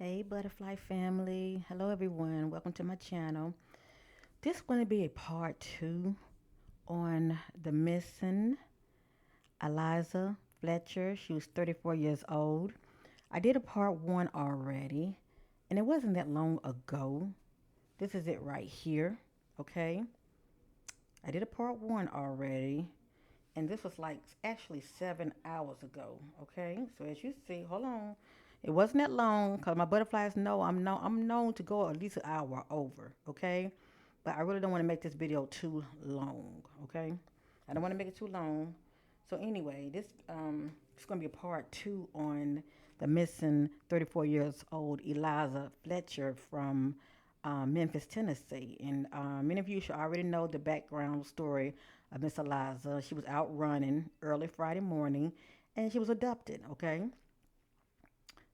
Hey, butterfly family. Hello, everyone. Welcome to my channel. This is going to be a part two on the missing Eliza Fletcher. She was 34 years old. I did a part one already, and it wasn't that long ago. This is it right here. Okay. I did a part one already, and this was like actually 7 hours ago. Okay. So as you see, hold on. It wasn't that long because my butterflies know I'm known to go at least an hour over, okay? But I really don't want to make this video too long, okay? I don't want to make it too long. So anyway, this it's going to be a part two on the missing 34 years old Eliza Fletcher from Memphis, Tennessee. And many of you should already know the background story of Miss Eliza. She was out running early Friday morning, and she was abducted, okay?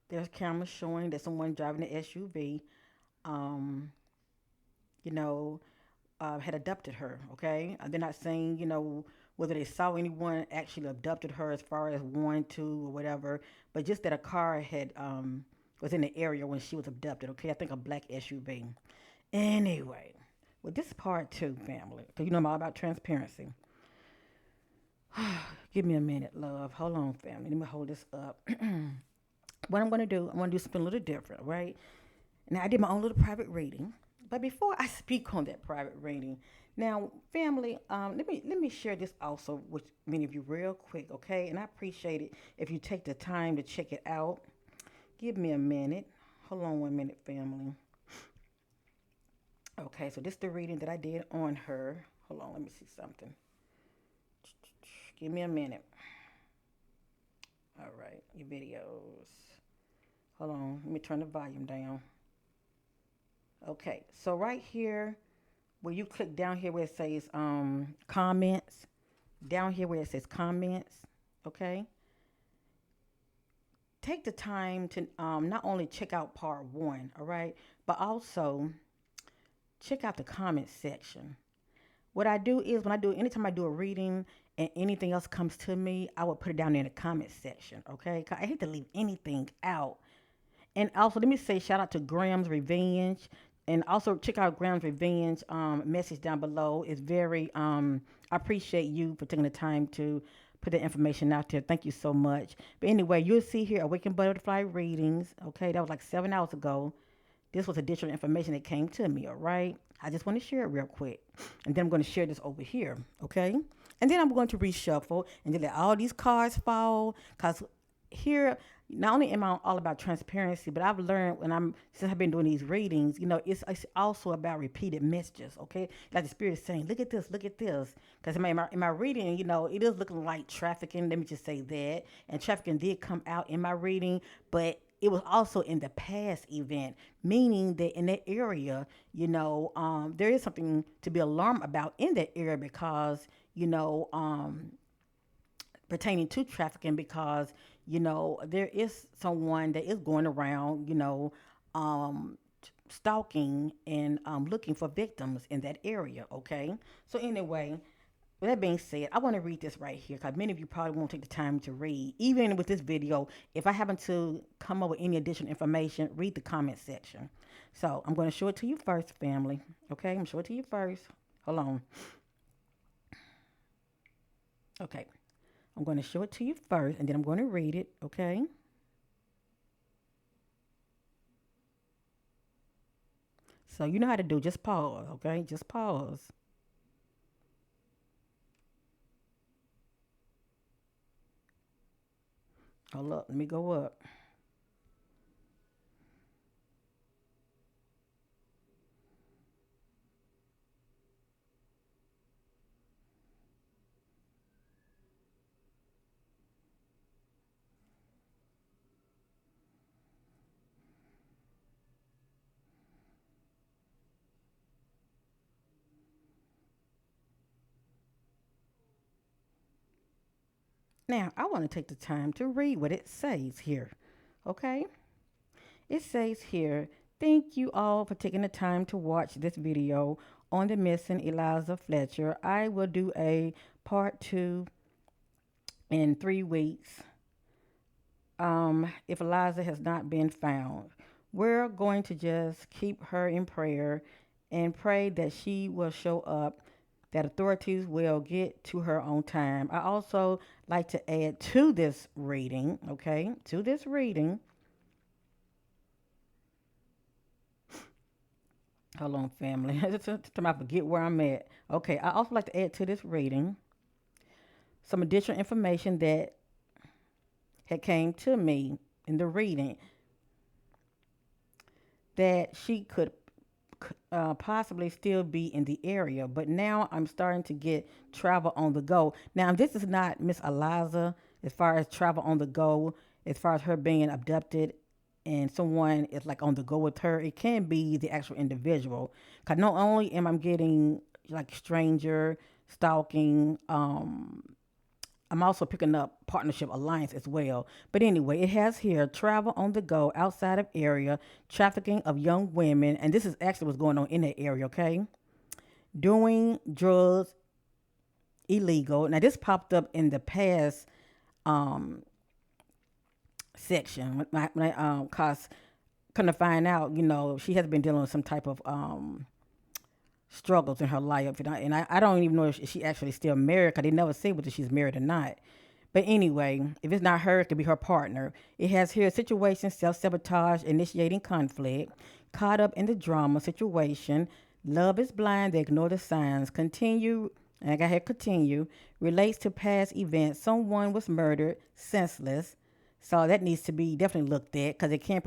There's cameras showing that someone driving the SUV, um, you know, had abducted her. Okay, they're not saying whether they saw anyone actually abducted her as far as one, two, or whatever, but just that a car had was in the area when she was abducted. Okay, I think a black SUV. Anyway, well, this is part two, family, because I'm all about transparency. Give me a minute, love. Hold on, family. Let me hold this up. What I'm gonna do, I'm gonna do something a little different, right? Now, I did my own little private reading, but before I speak on that private reading, now, family, let me share this also with many of you real quick, okay? And I appreciate it if you take the time to check it out. Give me a minute. Hold on 1 minute, family. Okay, so this is the reading that I did on her. Hold on, let me see something. Give me a minute. All right, your videos. Hold on, let me turn the volume down. Okay, so right here, where you click down here where it says comments, down here where it says comments, okay, take the time to not only check out part one, all right, but also check out the comment section. What I do is when I do anytime I do a reading and anything else comes to me, I will put it down there in the comment section, okay? 'Cause I hate to leave anything out. And also, let me say shout out to Graham's Revenge, and also check out Graham's Revenge message down below. It's very I appreciate you for taking the time to put the information out there. Thank you so much. But anyway, you'll see here Awaken Butterfly readings. Okay, that was like 7 hours ago. This was additional information that came to me. All right, I just want to share it real quick, and then I'm going to share this over here. Okay, and then I'm going to reshuffle and then let all these cards fall because here not only am I all about transparency, but I've learned when I'm since I've been doing these readings, it's also about repeated messages. Okay, like the spirit is saying, look at this, because in my reading, it is looking like trafficking. Let me just say that, and trafficking did come out in my reading, but it was also in the past event, meaning that in that area, there is something to be alarmed about in that area because pertaining to trafficking because there is someone that is going around um, stalking and looking for victims in that area. Okay, so anyway, with that being said, I want to read this right here because many of you probably won't take the time to read. Even with this video, if I happen to come up with any additional information, read the comment section. So I'm going to show it to you first, family. Okay, I'm going to show it to you first. Hold on. Okay, I'm going to show it to you first, and then I'm going to read it. Okay. So you know how to do. Just pause. Okay, just pause. Hold up. Let me go up. Now I want to take the time to read what it says here. Okay. It says here, thank you all for taking the time to watch this video on the missing Eliza Fletcher. I will do a part two in 3 weeks if Eliza has not been found. we're going to just keep her in prayer and pray that she will show up, that authorities will get to her on time. I also like to add to this reading, okay, to this reading. Hold on, family. I forget where I'm at. Okay, I also like to add to this reading some additional information that had came to me in the reading that she could possibly still be in the area, but now I'm starting to get travel on the go. Now, this is not Miss Eliza as far as travel on the go, as far as her being abducted and someone is like on the go with her. It can be the actual individual. Because not only am I getting like stranger, stalking, I'm also picking up partnership alliance as well. But anyway, it has here travel on the go outside of area, trafficking of young women, and this is actually what's going on in that area, okay? Doing drugs illegal. Now this popped up in the past um section cause kind of find out, she has been dealing with some type of struggles in her life, and I don't even know if she actually still married because they never say whether she's married or not. But anyway, if it's not her, it could be her partner. It has here situation, self sabotage, initiating conflict, caught up in the drama situation. Love is blind, they ignore the signs. Continue, and I got here continue, relates to past events. Someone was murdered, senseless. So that needs to be definitely looked at because it can't,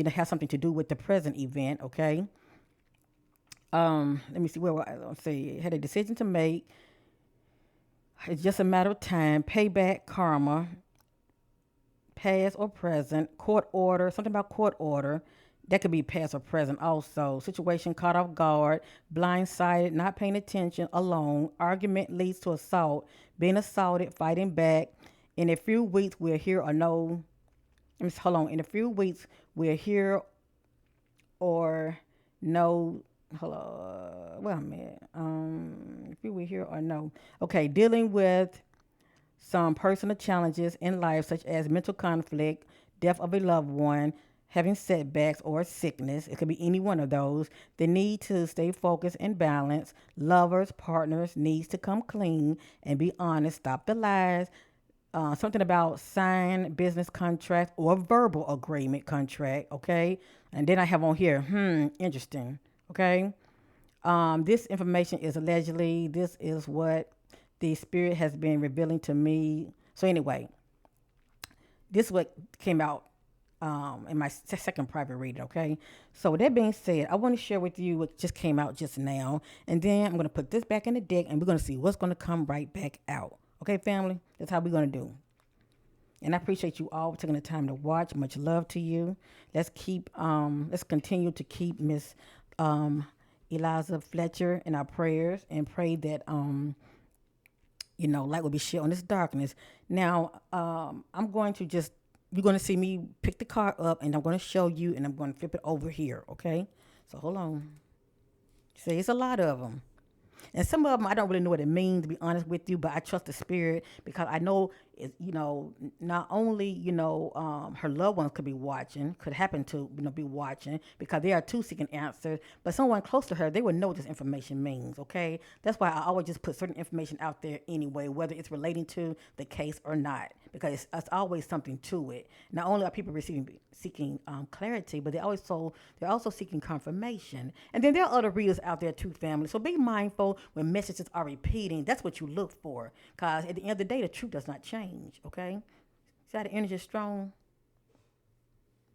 have something to do with the present event, okay? Let me see let's see. Had a decision to make. It's just a matter of time. Payback, karma, past or present, court order, something about court order. That could be past or present also. Situation caught off guard, blindsided, not paying attention, alone. Argument leads to assault, being assaulted, fighting back. In a few weeks, we'll hear or know. Hold on. In a few weeks, we'll hear or know. Hold on. Wait a minute. If you were here or no. Okay, dealing with some personal challenges in life, such as mental conflict, death of a loved one, having setbacks or sickness. It could be any one of those. The need to stay focused and balanced. Lovers, partners needs to come clean and be honest. Stop the lies. Something about signed business contract or verbal agreement contract. Okay, and then I have on here. Interesting. Okay. This information is allegedly. This is what the spirit has been revealing to me. So anyway, this is what came out in my second private reading, okay? So with that being said, I want to share with you what just came out just now. And then I'm going to put this back in the deck and we're going to see what's going to come right back out. Okay, family? That's how we're going to do. And I appreciate you all for taking the time to watch. Much love to you. Let's continue to keep Miss Eliza Fletcher in our prayers and pray that light will be shed on this darkness. Now, I'm going to you're going to see me pick the card up and I'm going to show you and I'm going to flip it over here, okay? So hold on. See, it's a lot of them. And some of them, I don't really know what it means, to be honest with you, but I trust the spirit because I know, not only, her loved ones could happen to, be watching because they are too seeking answers, but someone close to her, they would know what this information means, okay? That's why I always just put certain information out there anyway, whether it's relating to the case or not, because it's always something to it. Not only are people seeking clarity, but they're also seeking confirmation. And then there are other readers out there too, family. So be mindful when messages are repeating. That's what you look for, because at the end of the day, the truth does not change. Okay, see how the energy is strong?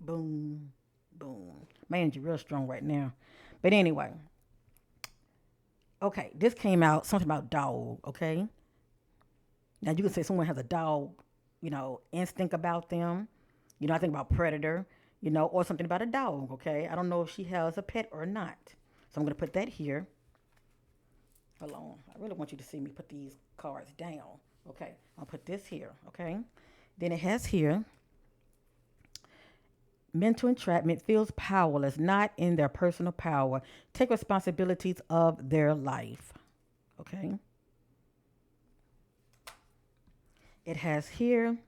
Boom, boom. My energy real strong right now. But anyway, okay, this came out something about dog. Okay, now you can say someone has a dog, instinct about them. I think about predator, or something about a dog. Okay, I don't know if she has a pet or not. So I'm gonna put that here. Hold on. I really want you to see me put these cards down. Okay. I'll put this here. Okay. Then it has here mental entrapment, feels powerless, not in their personal power. Take responsibilities of their life. Okay. It has here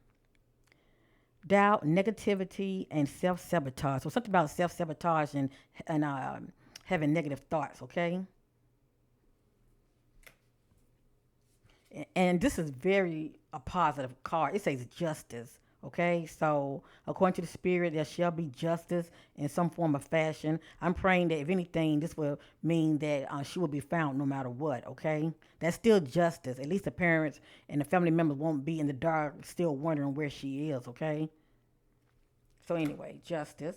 doubt, negativity, and self sabotage. So something about self sabotage and having negative thoughts. Okay, and this is very a positive card. It says justice. Okay, so according to the spirit, there shall be justice in some form of fashion. I'm praying that if anything, this will mean that she will be found no matter what. Okay, that's still justice. At least the parents and the family members won't be in the dark, still wondering where she is. Okay, so anyway, justice.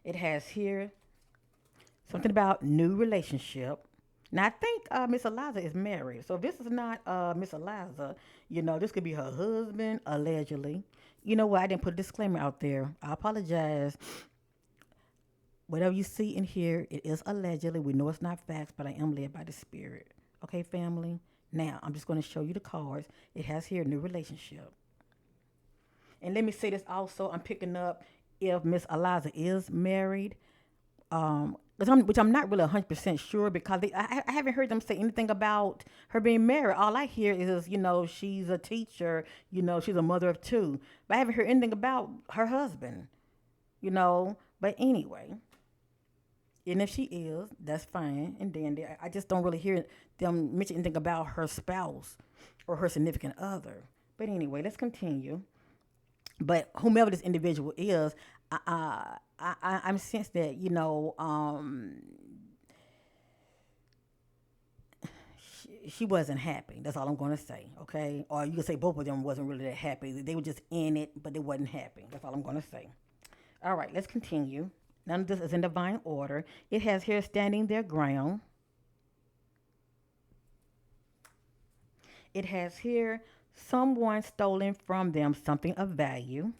It has here something about new relationship. Now I think Miss Eliza is married, so if this is not Miss Eliza, this could be her husband allegedly. You know what? I didn't put a disclaimer out there. I apologize. Whatever you see and hear, it is allegedly. We know it's not facts, but I am led by the spirit. Okay, family. Now I'm just going to show you the cards. It has here new relationship, and let me say this also. I'm picking up if Miss Eliza is married. Which I'm not really 100% sure because I haven't heard them say anything about her being married. All I hear is, she's a teacher, she's a mother of two. But I haven't heard anything about her husband, But anyway, and if she is, that's fine. And then I just don't really hear them mention anything about her spouse or her significant other. But anyway, let's continue. But whomever this individual is, I'm sense that she wasn't happy. That's all I'm going to say. Okay, or you could say both of them wasn't really that happy. They were just in it, but they wasn't happy. That's all I'm going to say. All right, let's continue. None of this is in divine order. It has here standing their ground. It has here someone stolen from them something of value.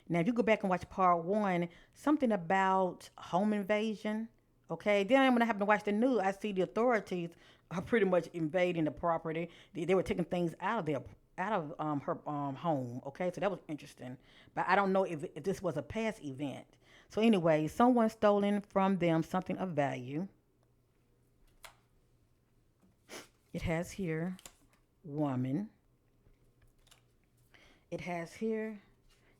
Now, if you go back and watch part one, something about home invasion. Okay, then when I happen to watch the news, I see the authorities are pretty much invading the property. They were taking things out of her home. Okay, so that was interesting, but I don't know if this was a past event. So anyway, someone stolen from them something of value. It has here woman. It has here.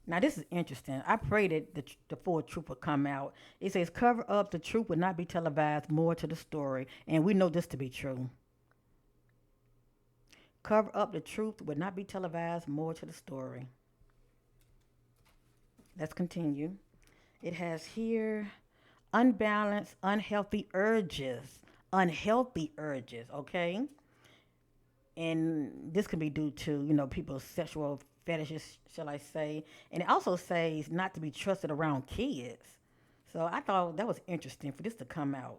Now this is interesting. I pray that the full truth will come out. It says, "Cover up the truth would not be televised." More to the story, and we know this to be true. Cover up the truth would not be televised. More to the story. Let's continue. It has here unbalanced, unhealthy urges. Unhealthy urges. Okay, and this can be due to people's sexual fetishes, shall I say. And it also says not to be trusted around kids. So I thought that was interesting for this to come out.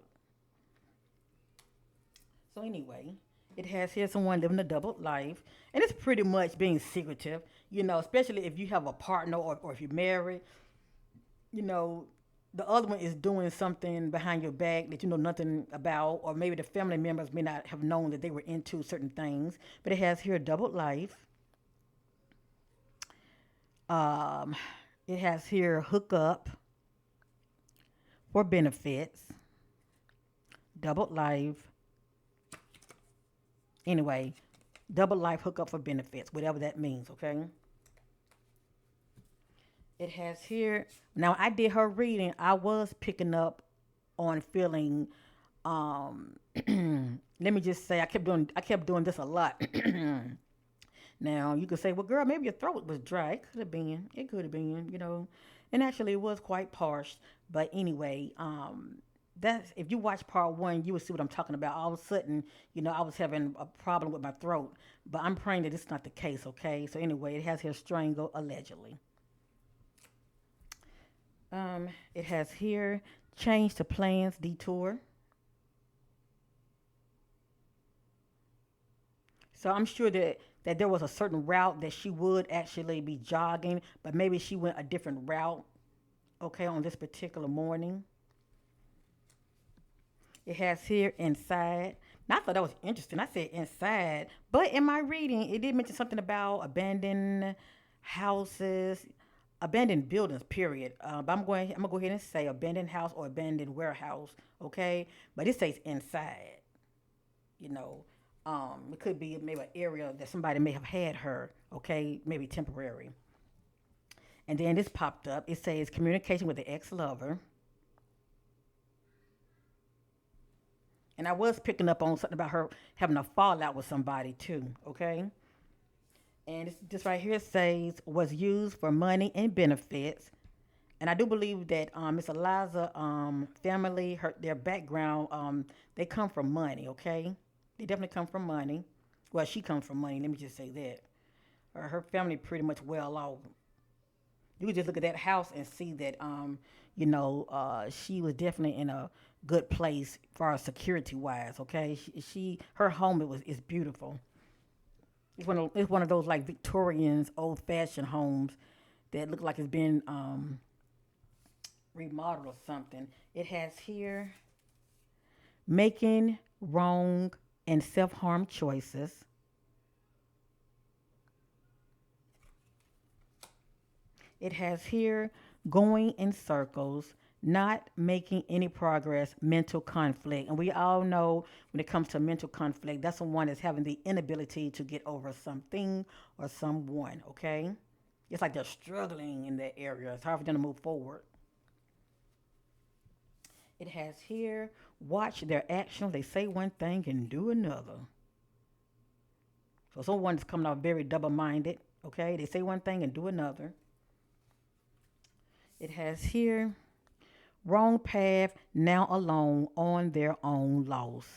So anyway, it has here someone living a double life, and it's pretty much being secretive, especially if you have a partner, or if you're married. you know, the other one is doing something behind your back that you know nothing about, or maybe the family members may not have known that they were into certain things. But it has here double life. Um, it has here hookup for benefits, double life. Anyway, double life hookup for benefits, whatever that means, okay? It has here. Now I did her reading. I was picking up on feeling. Um, let me just say, I kept doing this a lot. Now you could say, well, girl, maybe your throat was dry. It could have been. It could have been. And actually, it was quite parched. But anyway, that's if you watch part one, you will see what I'm talking about. All of a sudden, I was having a problem with my throat. But I'm praying that it's not the case. Okay. So anyway, it has here strangle allegedly. It has here change to plans detour. So I'm sure that there was a certain route that she would actually be jogging, but maybe she went a different route, okay, on this particular morning. It has here inside. Now I thought that was interesting. I said inside, but in my reading, it did mention something about abandoned houses, abandoned buildings. Period. But I'm gonna go ahead and say abandoned house or abandoned warehouse. Okay, but it says inside. You know, it could be maybe an area that somebody may have had her. Okay, maybe temporary. And then this popped up. It says communication with the ex-lover. And I was picking up on something about her having a fallout with somebody too. Okay. And this right here says was used for money and benefits. And I do believe that Miss Eliza family, their background, they come from money. Okay, they definitely come from money. Well, she comes from money. Let me just say that. Her family pretty much well off. You could just look at that house and see that she was definitely in a good place as far as security wise. Okay, she her home is beautiful. It's one of those like Victorians old fashioned homes that look like it's been remodeled or something. It has here making wrong and self harm choices. It has here going in circles, not making any progress, mental conflict. And we all know when it comes to mental conflict, that's the one that's having the inability to get over something or someone, okay? It's like they're struggling in that area. It's hard for them to move forward. It has here, watch their actions. They say one thing and do another. So someone is coming out very double minded, okay? They say one thing and do another. It has here, wrong path, now alone on their own loss.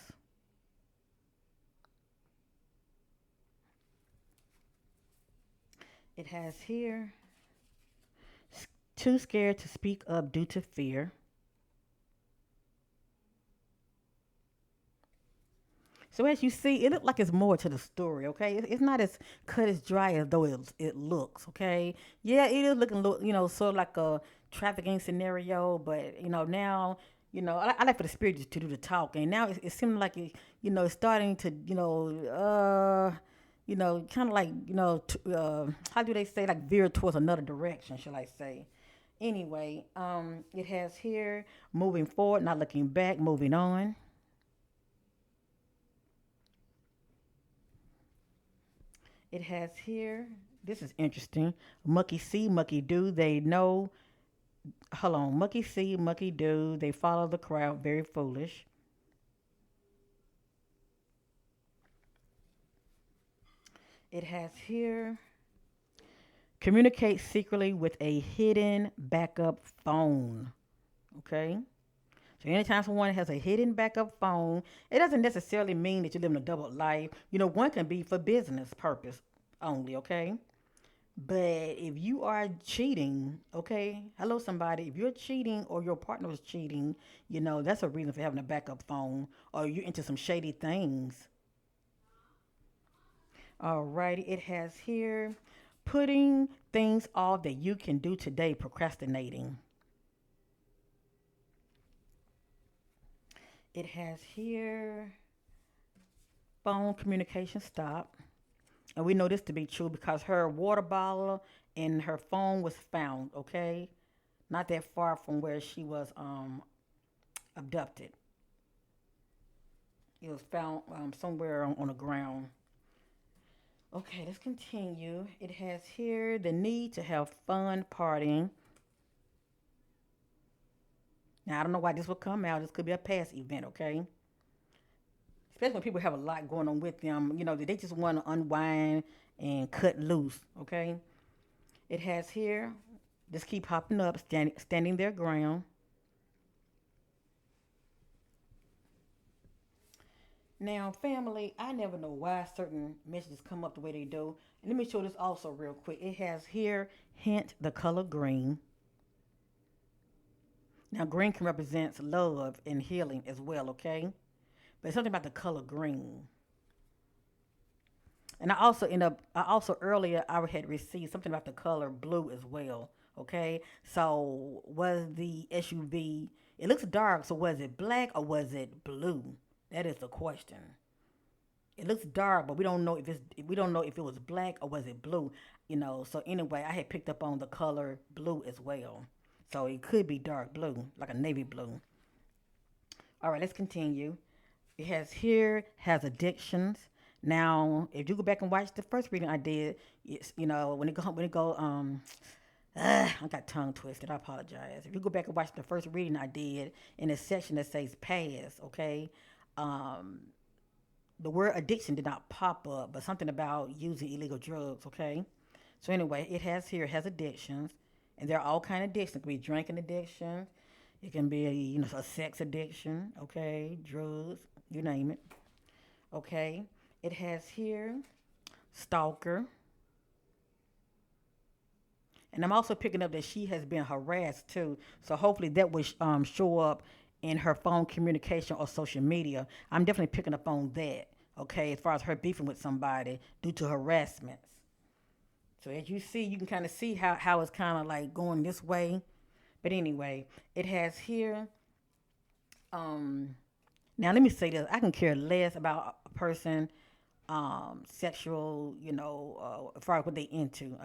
It has here, too scared to speak up due to fear. So as you see, it looks like it's more to the story, okay? It's not as cut as dry as though it looks, okay? Yeah, it is looking, sort of like a trafficking scenario, but now, I like for the spirit to do the talking. Now it seems like it's starting to, kind of like, how do they say, like veer towards another direction, shall I say? Anyway, it has here moving forward, not looking back, moving on. It has here, this is interesting. Mucky see, mucky do. They know, hold on. Mucky see, mucky do. They follow the crowd, very foolish. It has here, communicate secretly with a hidden backup phone. Okay? So anytime someone has a hidden backup phone, it doesn't necessarily mean that you live in a double life. One can be for business purpose only, okay? But if you are cheating, okay, hello somebody, if you're cheating or your partner is cheating, that's a reason for having a backup phone or you're into some shady things. Alrighty, it has here putting things off that you can do today, procrastinating. It has here phone communication stop. And we know this to be true because her water bottle and her phone was found, okay? Not that far from where she was abducted. It was found somewhere on the ground. Okay, let's continue. It has here the need to have fun partying. Now, I don't know why this will come out. This could be a past event, okay? Especially when people have a lot going on with them, they just want to unwind and cut loose, okay? It has here, just keep popping up, standing their ground. Now, family, I never know why certain messages come up the way they do. And let me show this also real quick. It has here, hint the color green. Now, green can represent love and healing as well, okay? But it's something about the color green. And I also earlier I had received something about the color blue as well. Okay, so was the SUV? It looks dark. So was it black or was it blue? That is the question. It looks dark, but we don't know if it was black or was it blue. So anyway, I had picked up on the color blue as well. So it could be dark blue, like a navy blue. All right, let's continue. It has addictions. Now, if you go back and watch the first reading I did, it's when it go I got tongue twisted. I apologize. If you go back and watch the first reading I did in the section that says past, okay, um, the word addiction did not pop up, but something about using illegal drugs, okay? So anyway, it has addictions, and there are all kind of addictions. It can be drinking addiction, it can be a sex addiction, okay, drugs, you name it, okay. It has here stalker, and I'm also picking up that she has been harassed too. So hopefully that will show up in her phone communication or social media. I'm definitely picking up on that. Okay, as far as her beefing with somebody due to harassments. So as you see, you can kind of see how it's kind of like going this way. But anyway, it has here. Um, Now let me say this: I can care less about a person sexual, as far as what they into,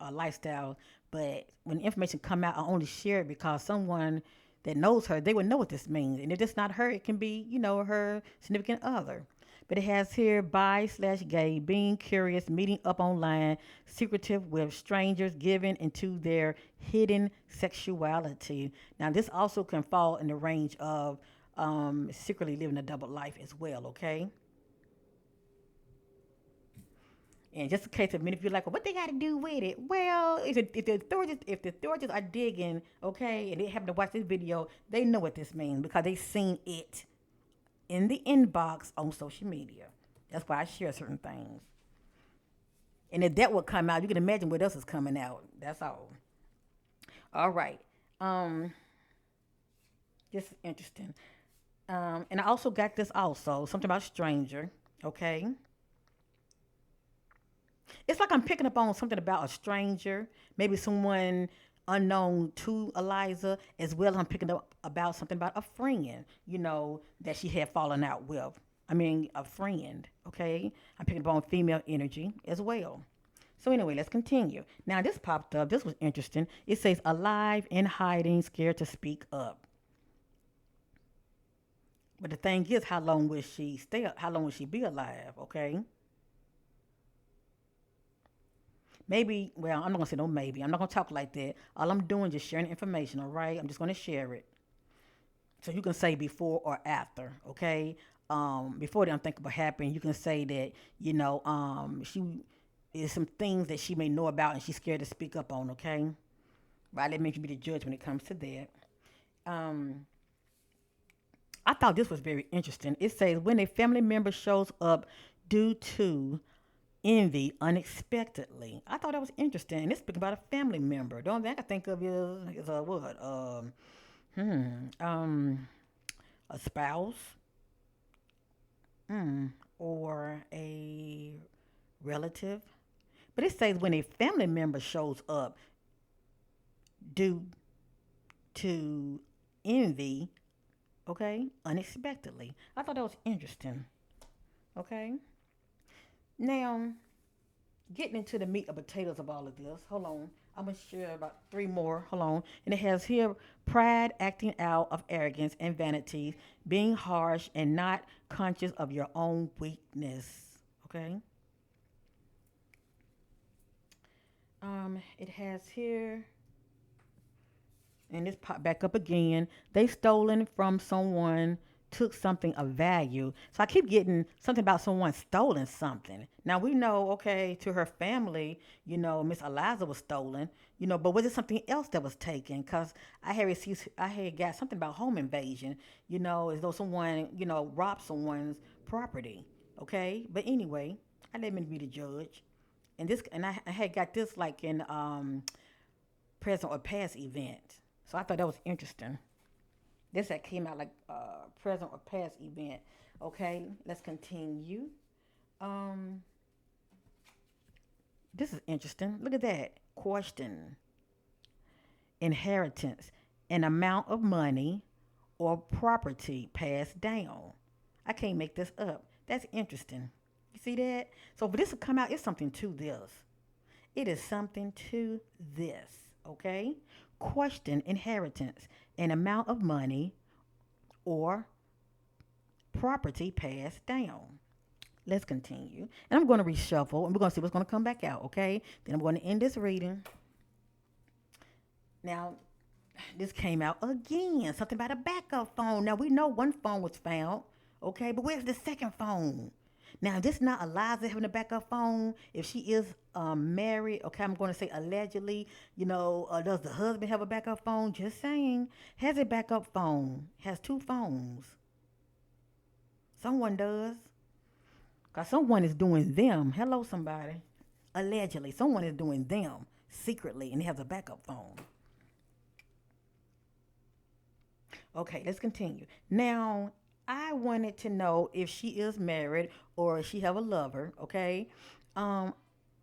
a lifestyle. But when information come out, I only share it because someone that knows her, they would know what this means. And if it's not her, it can be, her significant other. But it has here bi/gay, being curious, meeting up online, secretive with strangers, giving into their hidden sexuality. Now, this also can fall in the range of secretly living a double life as well, okay? And just in case of many of you are like, well, what they got to do with it? Well, if the authorities are digging, okay, and they happen to watch this video, they know what this means because they seen it in the inbox on social media. That's why I share certain things. And if that would come out, you can imagine what else is coming out. That's all. All right. Um, this is interesting. And I also got this also something about stranger. Okay. It's like I'm picking up on something about a stranger, maybe someone unknown to Eliza, as well as I'm picking up about something about a friend, that she had fallen out with. I mean, a friend, okay? I'm picking up on female energy as well. So, anyway, let's continue. Now, this popped up. This was interesting. It says, alive in hiding, scared to speak up. But the thing is, how long will she stay? How long will she be alive, okay? Maybe, well, I'm not gonna say no maybe. I'm not gonna talk like that. All I'm doing is just sharing information, all right? I'm just gonna share it. So you can say before or after, okay? Before the unthinkable happened, you can say that, she is some things that she may know about and she's scared to speak up on, okay? Right? That makes you be the judge when it comes to that. Um, I thought this was very interesting. It says when a family member shows up due to envy unexpectedly. I thought that was interesting. And it's speaking about a family member. The only thing I can think of is a what? Hmm, um, a spouse, or a relative. But it says when a family member shows up due to envy, okay, unexpectedly. I thought that was interesting. Okay. Now, getting into the meat and potatoes of all of this. Hold on. I'm going to share about three more. Hold on. And it has here pride, acting out of arrogance and vanity, being harsh and not conscious of your own weakness. Okay. It has here, and this popped back up again. They stolen from someone, took something of value. So I keep getting something about someone stolen something. Now we know, okay, to her family, Miss Eliza was stolen, but was it something else that was taken? Because I had got something about home invasion, as though someone, robbed someone's property. Okay, but anyway, I didn't mean to be the judge. And I had got this like in present or past event. So I thought that was interesting. This that came out like present or past event. Okay, let's continue. Um, this is interesting. Look at that question: inheritance, an amount of money or property passed down. I can't make this up. That's interesting. You see that? So for this to come out, it's something to this. It is something to this. Okay. Question: inheritance, an amount of money or property passed down. Let's continue. And I'm going to reshuffle and we're going to see what's going to come back out, okay? Then I'm going to end this reading. Now, this came out again. Something about a backup phone. Now, we know one phone was found, okay, but where's the second phone? Now, this not Eliza having a backup phone. If she is married, okay, I'm going to say allegedly, does the husband have a backup phone? Just saying. Has a backup phone. Has two phones. Someone does. Because someone is doing them. Hello, somebody. Allegedly, someone is doing them secretly and he has a backup phone. Okay, let's continue. Now, I wanted to know if she is married or she have a lover, okay? Um,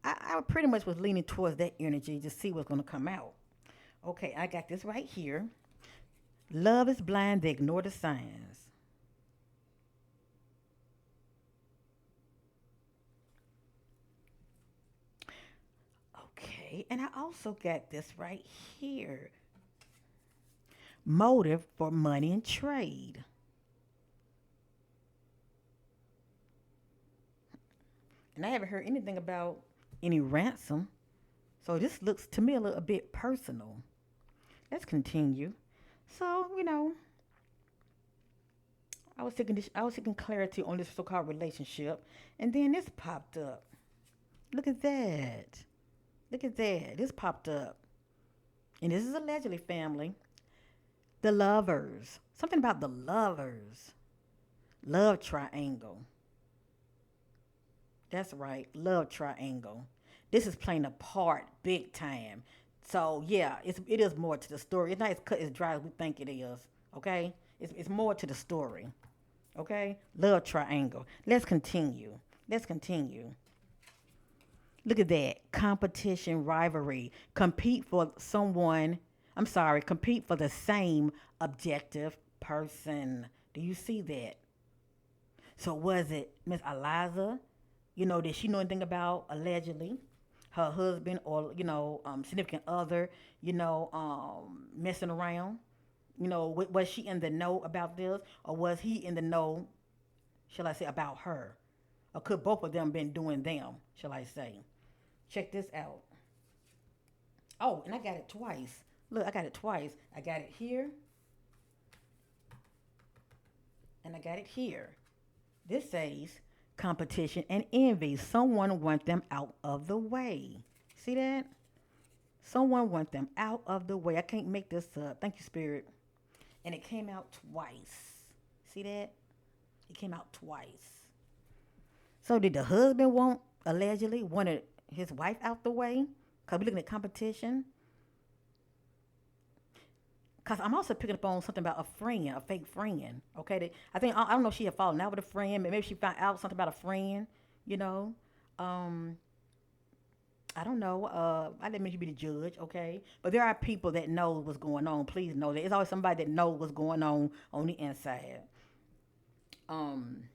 I pretty much was leaning towards that energy to see what's going to come out. Okay, I got this right here. Love is blind, they ignore the signs. Okay, and I also got this right here. Motive for money and trade. And I haven't heard anything about any ransom. So this looks to me a little bit personal. Let's continue. So, I was seeking clarity on this so-called relationship, and then this popped up. Look at that. Look at that. This popped up. And this is allegedly family. The lovers. Something about the lovers. Love triangle. That's right. Love triangle. This is playing a part big time. So yeah, it is more to the story. It's not as cut as dry as we think it is. Okay? It's more to the story. Okay? Love triangle. Let's continue. Let's continue. Look at that. Competition, rivalry. Compete for someone. I'm sorry, compete for the same objective person. Do you see that? So was it Miss Eliza? Did she know anything about allegedly her husband or, significant other, messing around? Was she in the know about this or was he in the know, shall I say, about her? Or could both of them been doing them, shall I say? Check this out. Oh, and I got it twice. Look, I got it twice. I got it here and I got it here. This says competition and envy. Someone want them out of the way. See that? Someone want them out of the way. I can't make this up. Thank you, Spirit. And it came out twice. See that? It came out twice. So did the husband allegedly wanted his wife out the way? Because we're looking at competition. Because I'm also picking up on something about a friend, a fake friend. Okay, I don't know if she had fallen out with a friend, but maybe she found out something about a friend. You know, um, I don't know. I didn't mean to be the judge. Okay, but there are people that know what's going on. Please know that it's always somebody that knows what's going on the inside. Um,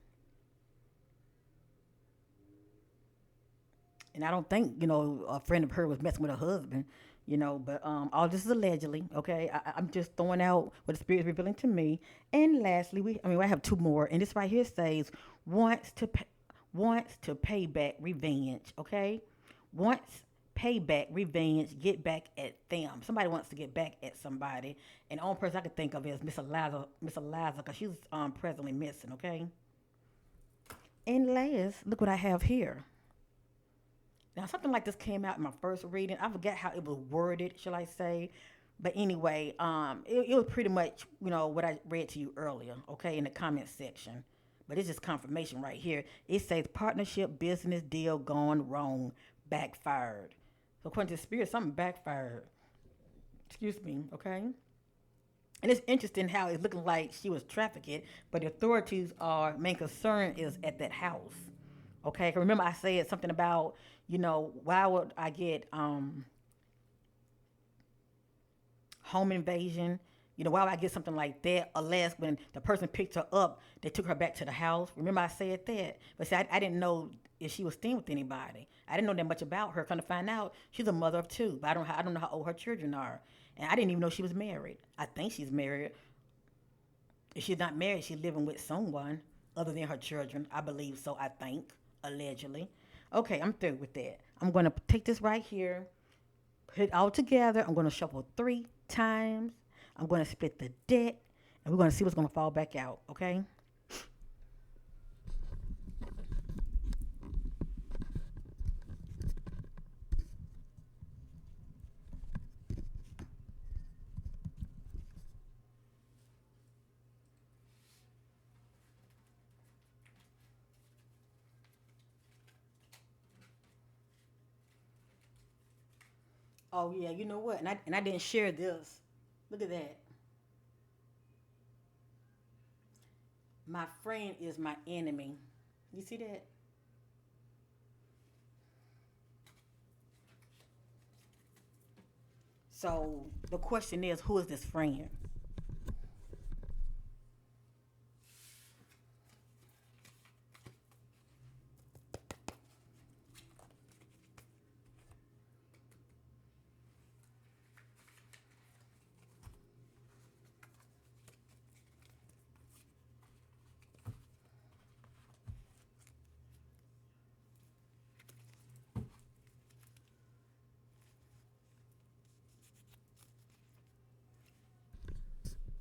and I don't think a friend of her was messing with her husband. But all this is allegedly. Okay, I'm just throwing out what the spirit is revealing to me. And lastly, I have two more, and this right here says wants to pay back revenge. Okay, wants pay back revenge, get back at them. Somebody wants to get back at somebody, and the only person I can think of is Miss Eliza, because she's presently missing. Okay, and last, look what I have here. Now, something like this came out in my first reading. I forget how it was worded, shall I say. But anyway, it was pretty much, what I read to you earlier, okay, in the comment section. But it's just confirmation right here. It says partnership, business deal gone wrong, backfired. So according to the spirit, something backfired. Excuse me, okay? And it's interesting how it's looking like she was trafficked, but the authorities are main concern is at that house. Okay, 'cause remember I said something about, why would I get home invasion? Why would I get something like that unless when the person picked her up, they took her back to the house? Remember I said that? But see, I didn't know if she was staying with anybody. I didn't know that much about her. Come to find out, she's a mother of two, but I don't know how old her children are. And I didn't even know she was married. I think she's married. If she's not married, she's living with someone other than her children. I believe so, I think, allegedly. Okay, I'm through with that. I'm going to take this right here, Put it all together. I'm going to shuffle 3 times. I'm going to split the deck, and we're going to see what's going to fall back out, okay? Oh, yeah, you know what? And I didn't share this. Look at that. My friend is my enemy. You see that? So the question is, who is this friend?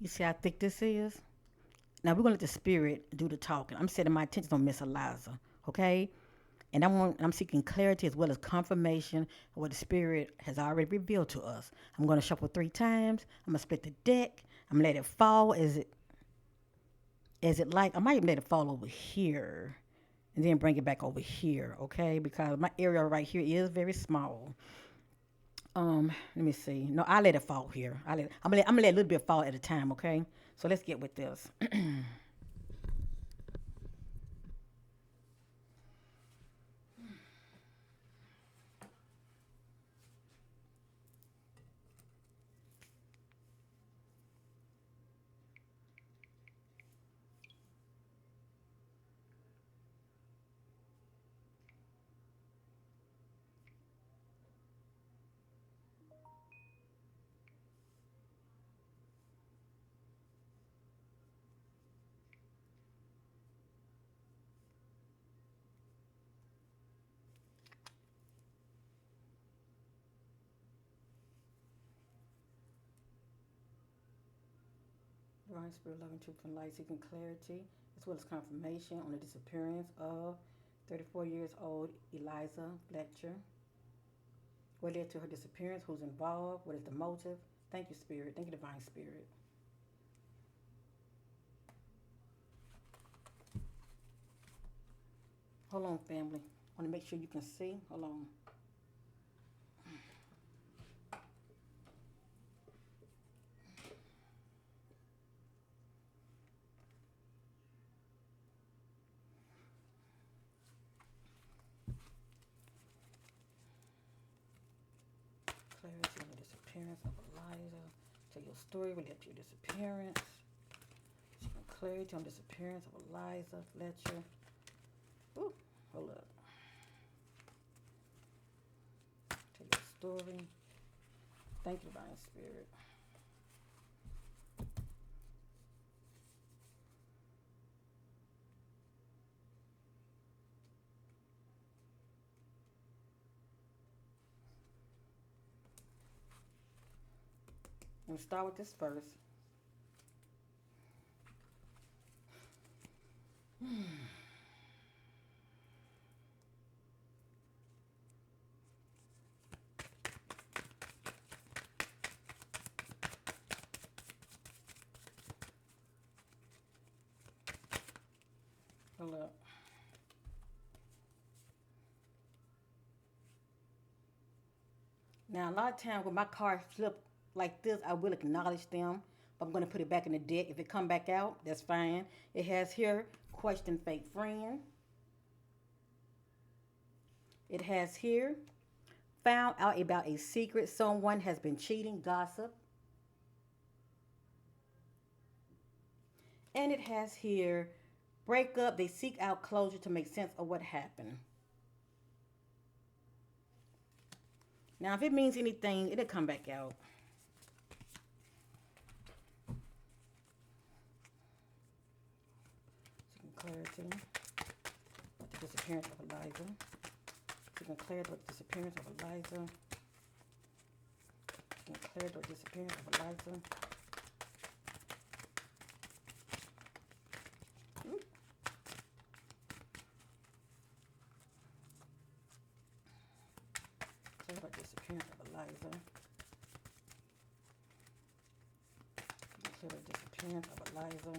You see how thick this is? Now we're gonna let the spirit do the talking. I'm setting my attention on Miss Eliza, okay? And I'm seeking clarity as well as confirmation of what the spirit has already revealed to us. I'm gonna shuffle 3 times. I'm gonna split the deck. I'm gonna let it fall as it like. I might even let it fall over here, and then bring it back over here, okay? Because my area right here is very small. Let me see. No, I let it fall here. I'm gonna let a little bit fall at a time, okay? So let's get with this. Divine Spirit, loving truth and light, seeking clarity as well as confirmation on the disappearance of 34 years old Eliza Fletcher. What led to her disappearance? Who's involved? What is the motive? Thank you, Spirit. Thank you, Divine Spirit. Hold on, family. I want to make sure you can see. Hold on. Clarity on the disappearance of Eliza. Tell your story related to your disappearance. Seeking clarity on the disappearance of Eliza Fletcher. Ooh, hold up. Tell your story. Thank you, Divine Spirit. I'm gonna start with this first. Hold up. Now, a lot of times when my cards flip like this, I will acknowledge them. But I'm going to put it back in the deck. If it come back out, that's fine. It has here, question fake friend. It has here, found out about a secret. Someone has been cheating, gossip. And it has here, break up. They seek out closure to make sense of what happened. Now, if it means anything, it'll come back out. Seeking clarity. The disappearance of Eliza. Seeking clarity with the disappearance of Eliza. Clarity or disappearance of Eliza. Clarity or disappearance of Eliza. Clarity or disappearance of Eliza.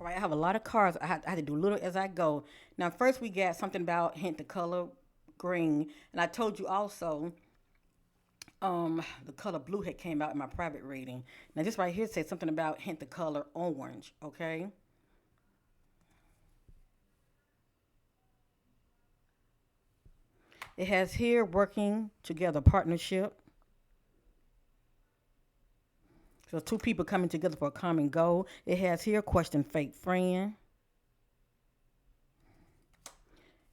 All right, I have a lot of cards. I had to do little as I go. Now, first we got something about hint the color green, and I told you also the color blue had came out in my private reading. Now, this right here says something about hint the color orange. Okay, it has here working together partnership. So two people coming together for a common goal. It has here question fake friend.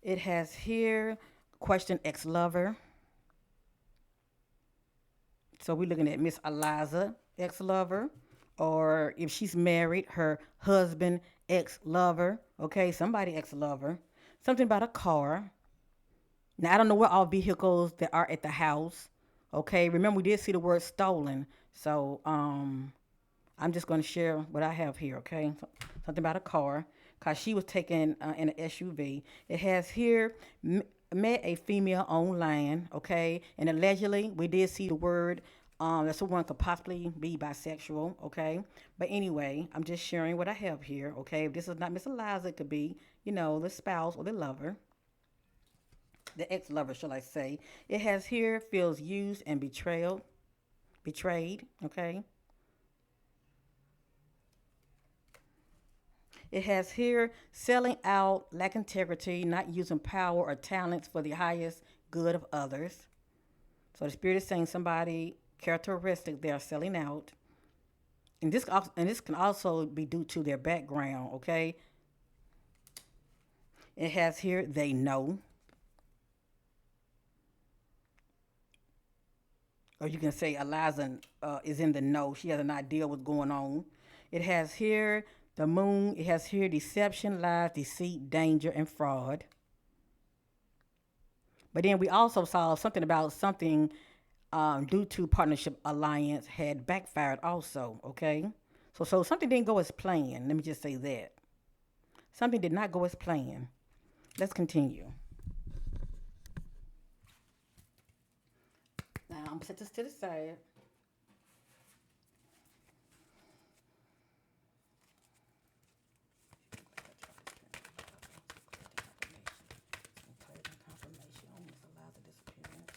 It has here question ex lover. So we're looking at Miss Eliza, ex lover, or if she's married, her husband, ex lover. Okay, somebody ex lover. Something about a car. Now I don't know what all vehicles that are at the house. Okay, remember we did see the word stolen. So I'm just going to share what I have here. Okay, something about a car, cause she was taken in an SUV. It has here met a female online. Okay, and allegedly we did see the word. That someone could possibly be bisexual. Okay, but anyway, I'm just sharing what I have here. Okay, if this is not Miss Eliza, it could be the spouse or the lover, the ex-lover, shall I say. It has here feels used and betrayed. Okay, it has here selling out, lack integrity, not using power or talents for the highest good of others. So the spirit is saying somebody characteristic they are selling out, and this can also be due to their background. Okay, it has here they know, or you can say Eliza is in the know. She has an idea what's going on. It has here the moon. It has here deception, lies, deceit, danger, and fraud. But then we also saw something about something due to partnership alliance had backfired also. Okay, so something didn't go as planned. Let me just say that something did not go as planned. Let's continue. Now I'm gonna set this to the side. Clarity and confirmation on Miss Eliza disappearance.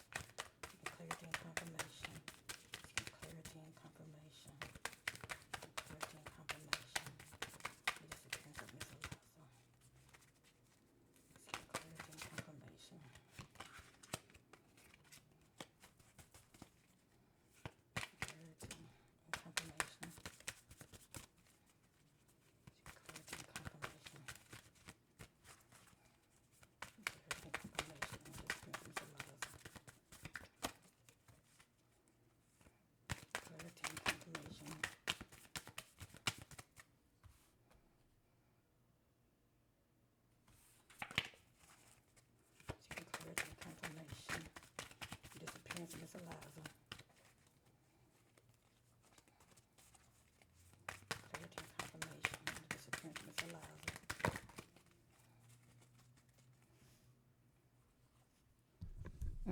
Clarity and confirmation. Clarity and confirmation. Clarity and confirmation. The disappearance of Miss Eliza. Clarity and confirmation. Clarity and confirmation. Clarity and confirmation. Clarity and confirmation on the disappearance of Miss Eliza. Clarity and confirmation. Seeking clarity and confirmation. The disappearance of Miss Eliza. Clarity and confirmation. The disappearance of Miss Eliza.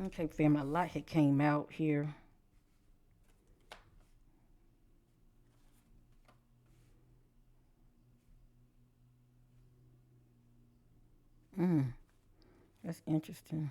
Okay, family, a lot had came out here. That's interesting.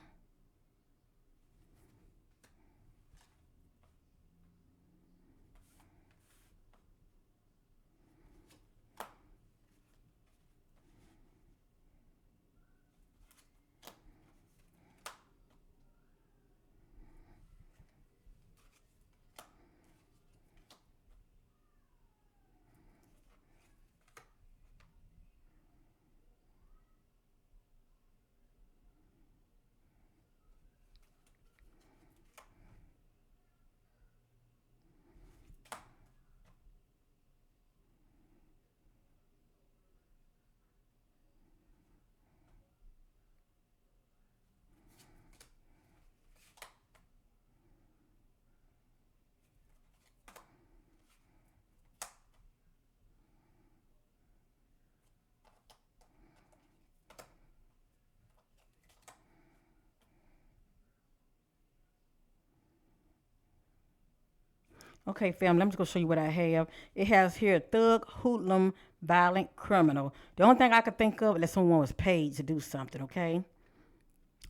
Okay, family, I'm just gonna show you what I have. It has here thug, hoodlum, violent criminal. The only thing I could think of is that someone was paid to do something, okay?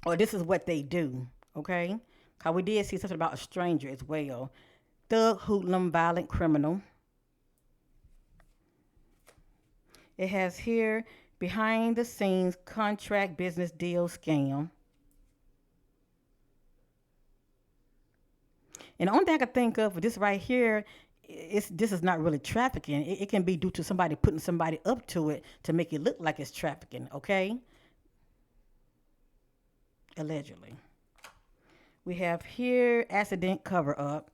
Or this is what they do, okay? Cause we did see something about a stranger as well. Thug, hoodlum, violent criminal. It has here behind the scenes contract business deal scam. And the only thing I could think of for this right here is this is not really trafficking. It can be due to somebody putting somebody up to it to make it look like it's trafficking, okay? Allegedly. We have here accident cover up.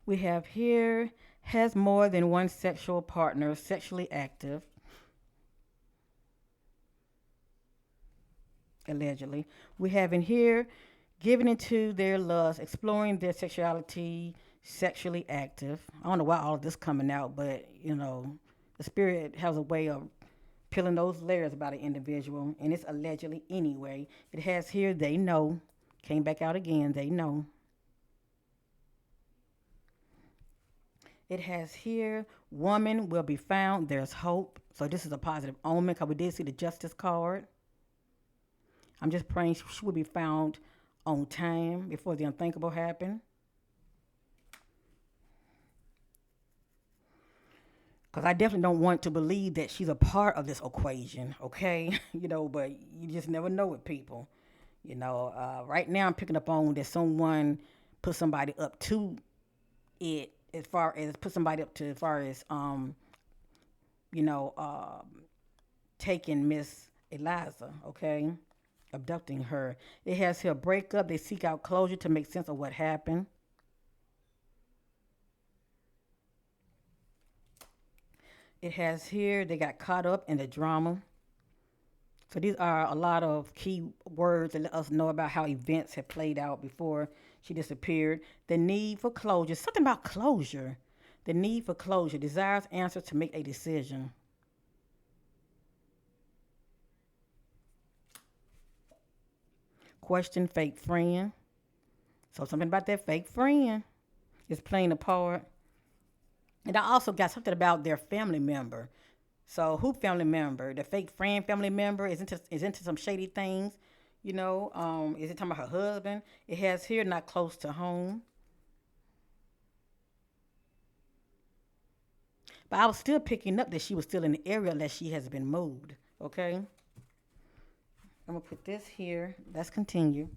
We have here has more than one sexual partner, sexually active, allegedly. We have in here giving into their lust, exploring their sexuality, sexually active. I don't know why all of this coming out, but the spirit has a way of peeling those layers about an individual, and it's allegedly anyway. It has here they know, came back out again, they know. It has here woman will be found, there's hope. So this is a positive omen because we did see the justice card. I'm just praying she will be found on time before the unthinkable happen. Because I definitely don't want to believe that she's a part of this equation, okay? But you just never know with people. Right now I'm picking up on that someone put somebody up to it as far as put somebody up to as far as you know, taking Miss Eliza, okay? Abducting her. It has her breakup. They seek out closure to make sense of what happened. It has here they got caught up in the drama. So these are a lot of key words that let us know about how events have played out before she disappeared. The need for closure. Something about closure. The need for closure. Desires answers to make a decision. Question fake friend. So something about that fake friend is playing a part. And I also got something about their family member. So who family member? The fake friend family member is into some shady things. Is it talking about her husband? It has here not close to home. But I was still picking up that she was still in the area unless she has been moved. Okay? I'm gonna put this here. Let's continue.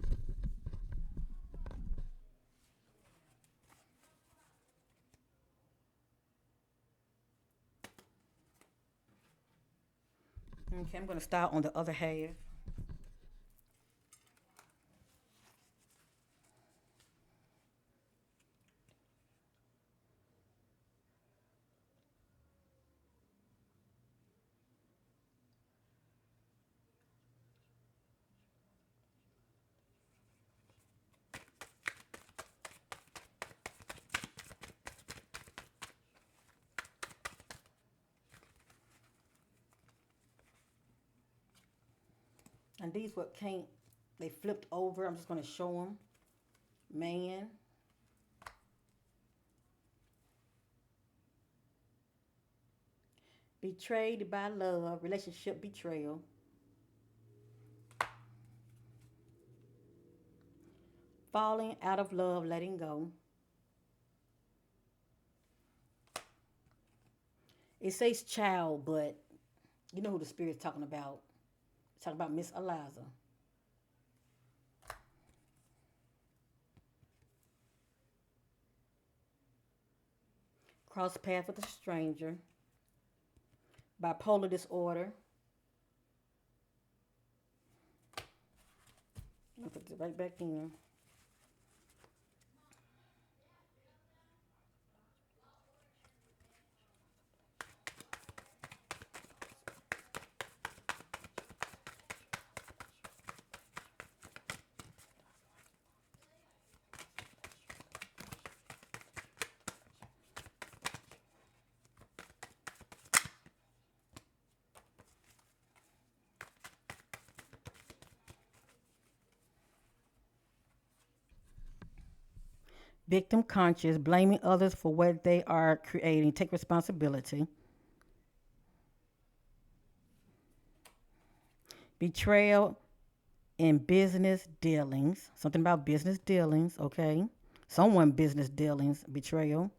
Okay, I'm gonna start on the other half. And these what can't they flipped over. I'm just gonna show them. Man, Betrayed by love, relationship betrayal. Falling out of love, letting go. It says child, but you know who the spirit's talking about. It's talking about Miss Eliza. Cross path with a stranger. Bipolar disorder. I'll put it right back in. Victim conscious, blaming others for what they are creating. Take responsibility. Betrayal in business dealings. Something about business dealings, okay? Someone business dealings, betrayal.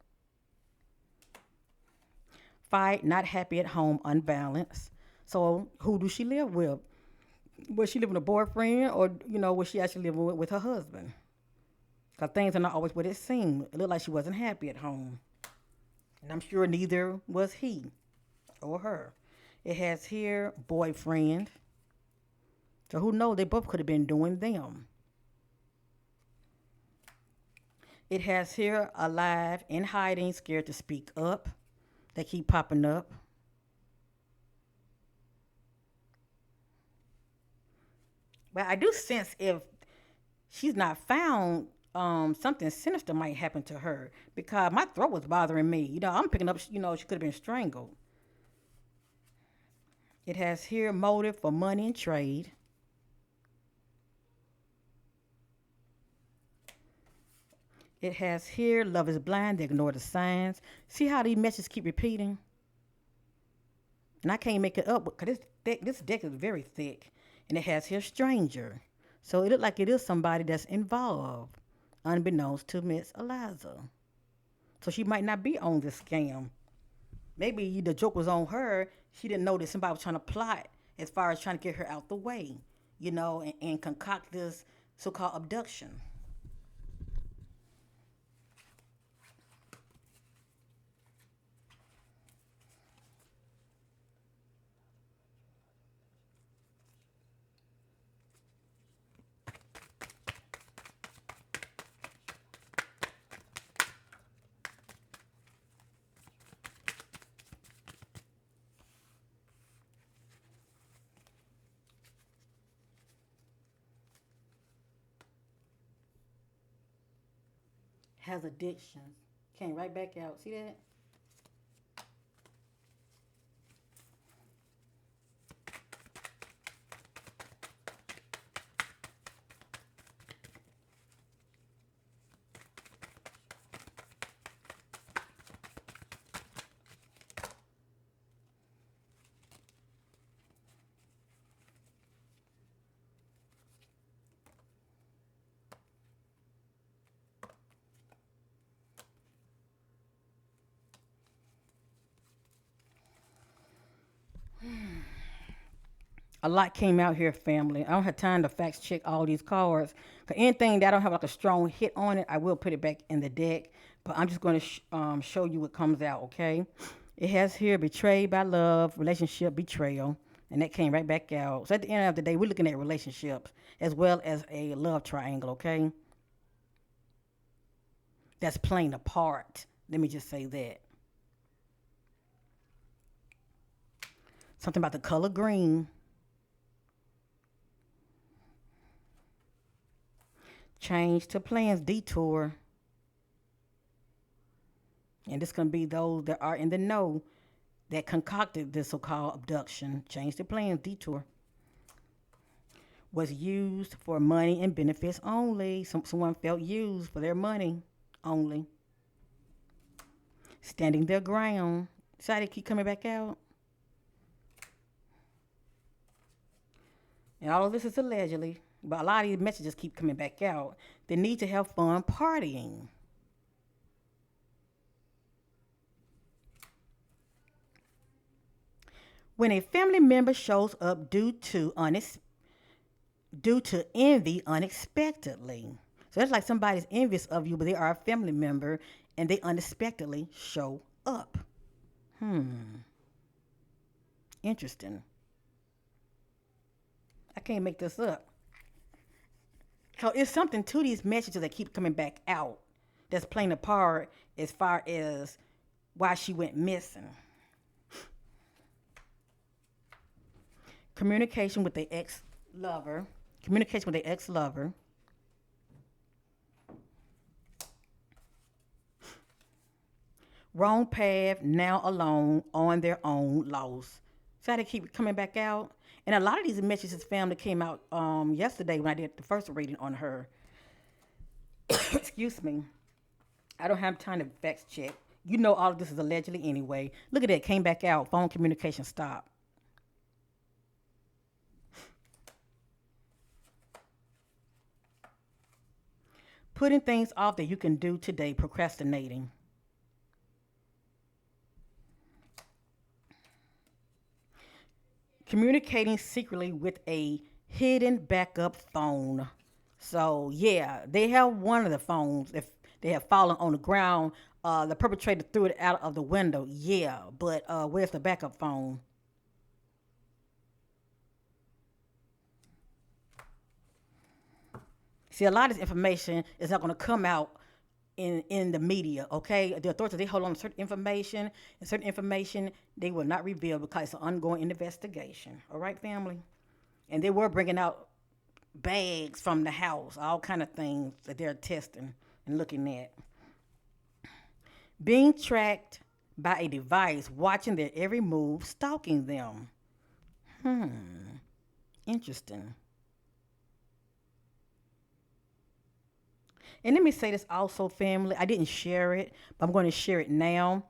Fight, not happy at home, unbalanced. So who do she live with? Was she living with a boyfriend or, was she actually living with her husband? Because things are not always what it seemed. It looked like she wasn't happy at home. And I'm sure neither was he or her. It has here boyfriend. So who knows? They both could have been doing them. It has here alive, in hiding, scared to speak up. They keep popping up. But I do sense if she's not found, something sinister might happen to her because my throat was bothering me. I'm picking up, she could have been strangled. It has here motive for money and trade. It has here love is blind, they ignore the signs. See how these messages keep repeating? And I can't make it up because this deck is very thick. And it has here stranger. So it looks like it is somebody that's involved, unbeknownst to Miss Eliza. So she might not be on this scam. Maybe the joke was on her. She didn't know that somebody was trying to plot as far as trying to get her out the way, and concoct this so-called abduction. Has addictions. Came right back out. See that? A lot came out here, family. I don't have time to fact check all these cards. Cause anything that I don't have like a strong hit on it, I will put it back in the deck. But I'm just going to show you what comes out, okay? It has here betrayed by love, relationship betrayal, and that came right back out. So at the end of the day, we're looking at relationships as well as a love triangle, okay? That's playing a part. Let me just say that. Something about the color green. Change to plans, detour. And this can be those that are in the know that concocted this so-called abduction. Change the plans, detour. Was used for money and benefits only. Someone felt used for their money only. Standing their ground. Decided to keep coming back out. And all of this is allegedly, but a lot of these messages keep coming back out. They need to have fun partying. When a family member shows up due to envy unexpectedly. So it's like somebody's envious of you, but they are a family member and they unexpectedly show up. Interesting. I can't make this up. So it's something to these messages that keep coming back out that's playing a part as far as why she went missing. Communication with the ex lover. Communication with the ex lover. Wrong path, now alone, on their own, lost. So they keep coming back out. And a lot of these messages family came out yesterday when I did the first reading on her. Excuse me. I don't have time to fact check. You know all of this is allegedly anyway. Look at that. Came back out. Phone communication stopped. Putting things off that you can do today. Procrastinating. Communicating secretly with a hidden backup phone. So yeah, they have one of the phones. If they have fallen on the ground, the perpetrator threw it out of the window. Yeah, but where's the backup phone? See, a lot of this information is not going to come out in the media. Okay, the authorities they hold on to certain information, and certain information they will not reveal because it's an ongoing investigation. All right, family, and they were bringing out bags from the house, all kind of things that they're testing and looking at. Being tracked by a device, watching their every move, stalking them. Interesting. And let me say this also, family. I didn't share it, but I'm going to share it now.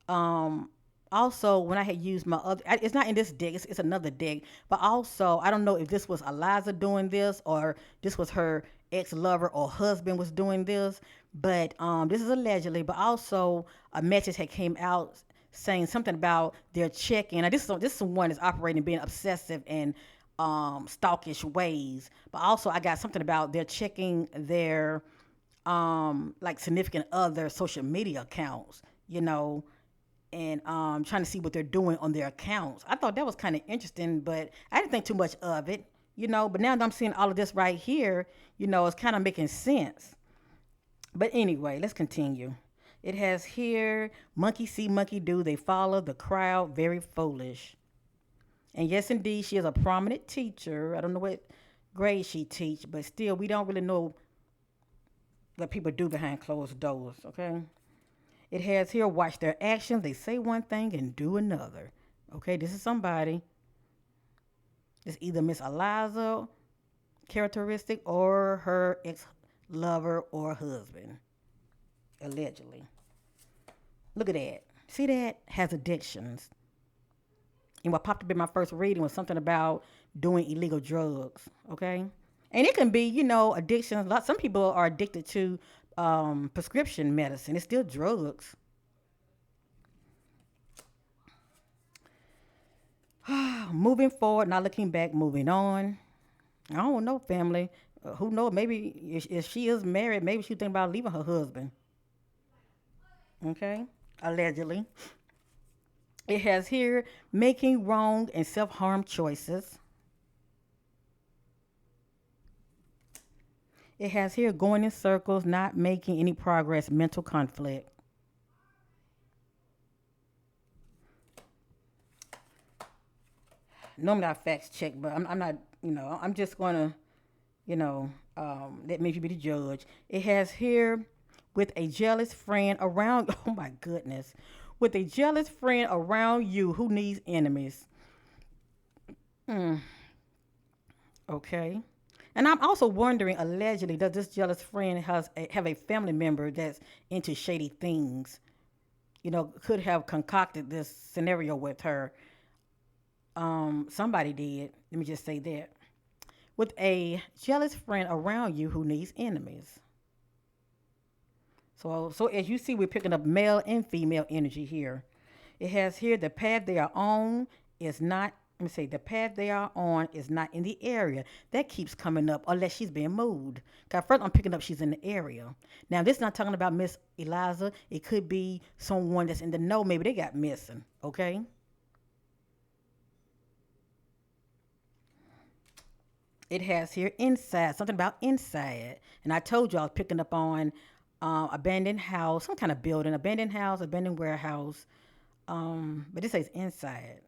Also, when I had used my other, it's not in this deck, it's another deck. But also, I don't know if this was Eliza doing this or this was her ex lover or husband was doing this. But this is allegedly. But also, a message had came out saying something about their check-in. Now, this is someone that's operating being obsessive and stalkish ways. But also, I got something about their checking their like significant other social media accounts, and trying to see what they're doing on their accounts. I thought that was kind of interesting, but I didn't think too much of it, But now that I'm seeing all of this right here, it's kind of making sense. But anyway, let's continue. It has here monkey see, monkey do. They follow the crowd, very foolish. And yes, indeed, she is a prominent teacher. I don't know what grade she teach, but still, we don't really know what people do behind closed doors, okay? It has here, watch their actions. They say one thing and do another. Okay, this is somebody. It's either Miss Eliza characteristic or her ex-lover or husband, allegedly. Look at that. See that? Has addictions. And what popped up in my first reading was something about doing illegal drugs, okay? And it can be, addiction. Some people are addicted to prescription medicine. It's still drugs. Moving forward, not looking back, moving on. I don't know, family. Who knows? Maybe if she is married, maybe she's thinking about leaving her husband. Okay? Allegedly. It has here making wrong and self-harm choices. It has here going in circles, not making any progress, mental conflict. Normally I facts check, but I'm not, I'm just going to, let me be the judge. It has here with a jealous friend around, oh my goodness, with a jealous friend around you who needs enemies. Okay. And I'm also wondering, allegedly, does this jealous friend have a family member that's into shady things? Could have concocted this scenario with her. Somebody did. Let me just say that. with a jealous friend around you who needs enemies. So as you see, we're picking up male and female energy here. It has here the path they are on is not. Let me say the path they are on is not in the area. That keeps coming up unless she's being moved. Cause first I'm picking up she's in the area. Now this is not talking about Miss Eliza. It could be someone that's in the know. Maybe they got missing. Okay. It has here inside, something about inside. And I told you I was picking up on abandoned house, some kind of building, abandoned house, abandoned warehouse. But this says inside.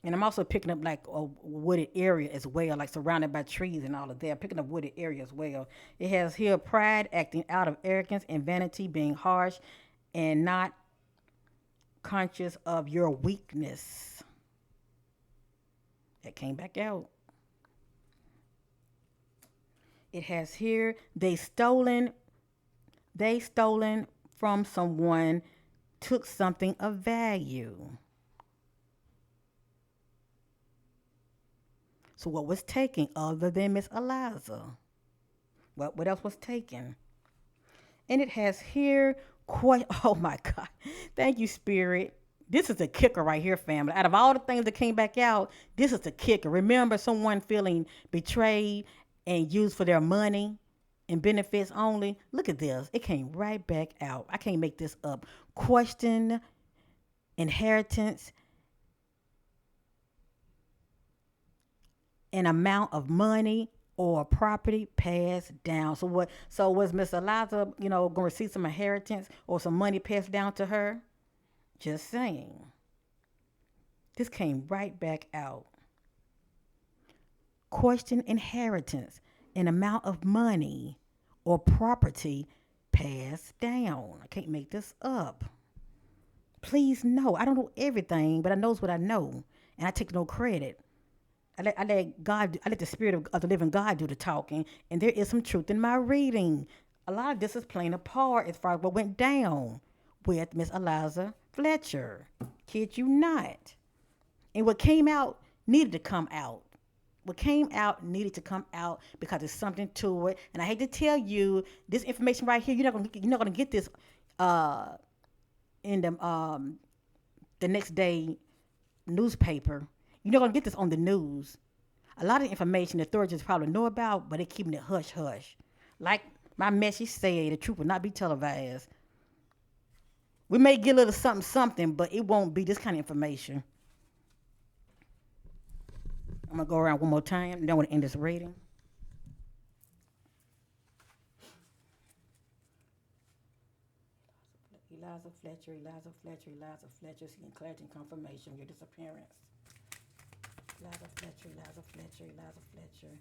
And I'm also picking up like a wooded area as well, like surrounded by trees and all of that. I'm picking up wooded area as well. It has here pride, acting out of arrogance and vanity, being harsh and not conscious of your weakness. That came back out. It has here they stolen from someone, took something of value. So what was taken other than Miss Eliza? What else was taken? And it has here quite oh my God. Thank you, Spirit. This is the kicker right here, family. Out of all the things that came back out, this is the kicker. Remember someone feeling betrayed and used for their money and benefits only? Look at this. It came right back out. I can't make this up. Question inheritance an amount of money or property passed down. So was Miss Eliza, gonna receive some inheritance or some money passed down to her? Just saying. This came right back out. Question inheritance, an amount of money or property passed down. I can't make this up. Please know. I don't know everything, but I knows what I know. And I take no credit. I let the spirit of the living God do the talking, and there is some truth in my reading. A lot of this is playing a part as far as what went down with Miss Eliza Fletcher. Kid you not. And what came out needed to come out. What came out needed to come out because there's something to it. And I hate to tell you, this information right here, you're not gonna get this in the next day newspaper. You're not gonna get this on the news. A lot of information the authorities probably know about, but they're keeping it hush hush. Like my message said, the truth will not be televised. We may get a little something something, but it won't be this kind of information. I'm gonna go around one more time, and then I want to end this reading. Eliza Fletcher, Eliza Fletcher, Eliza Fletcher, seeking clarity and confirmation of your disappearance. Eliza Fletcher, Eliza Fletcher, Eliza Fletcher,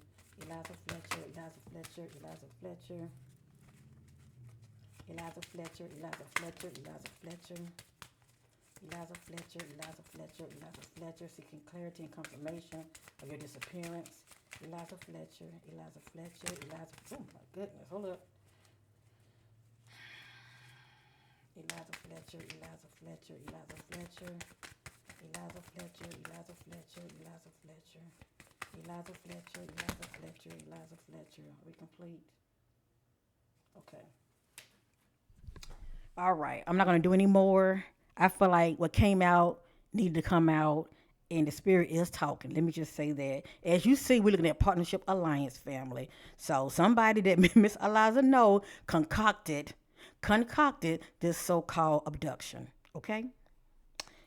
Eliza Fletcher, Eliza Fletcher, Eliza Fletcher, Eliza Fletcher, Eliza Fletcher, Eliza Fletcher, Eliza Fletcher, Eliza Fletcher, Eliza Fletcher, seeking clarity and confirmation of your disappearance. Eliza Fletcher, Eliza Fletcher, Eliza. Oh my goodness, hold up. Eliza Fletcher, Eliza Fletcher, Eliza Fletcher. Eliza Fletcher, Eliza Fletcher, Eliza Fletcher, Eliza Fletcher, Eliza Fletcher, Eliza Fletcher. Are we complete? Okay. All right. I'm not going to do any more. I feel like what came out needed to come out, and the spirit is talking. Let me just say that. As you see, we're looking at Partnership Alliance family. So somebody that Miss Eliza know concocted this so-called abduction. Okay?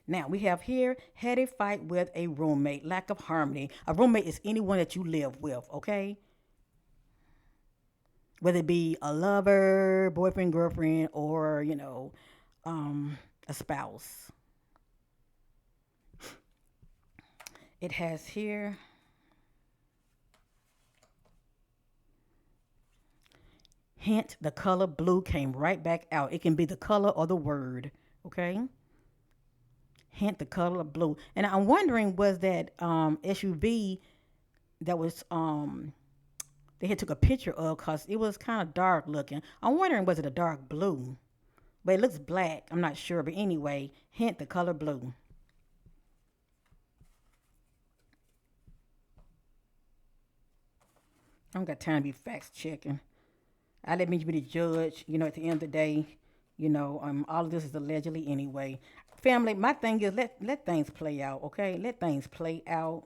Now, we have here, had a fight with a roommate, lack of harmony. A roommate is anyone that you live with, okay? Whether it be a lover, boyfriend, girlfriend, or, a spouse. It has here, hint, the color blue came right back out. It can be the color or the word, okay? Hint the color blue. And I'm wondering, was that SUV that was they had took a picture of, because it was kind of dark looking. I'm wondering, was it a dark blue? But it looks black. I'm not sure. But anyway, hint the color blue. I don't got time to be facts checking. I let me be the judge. At the end of the day, all of this is allegedly anyway. Family, my thing is let things play out. Okay, let things play out.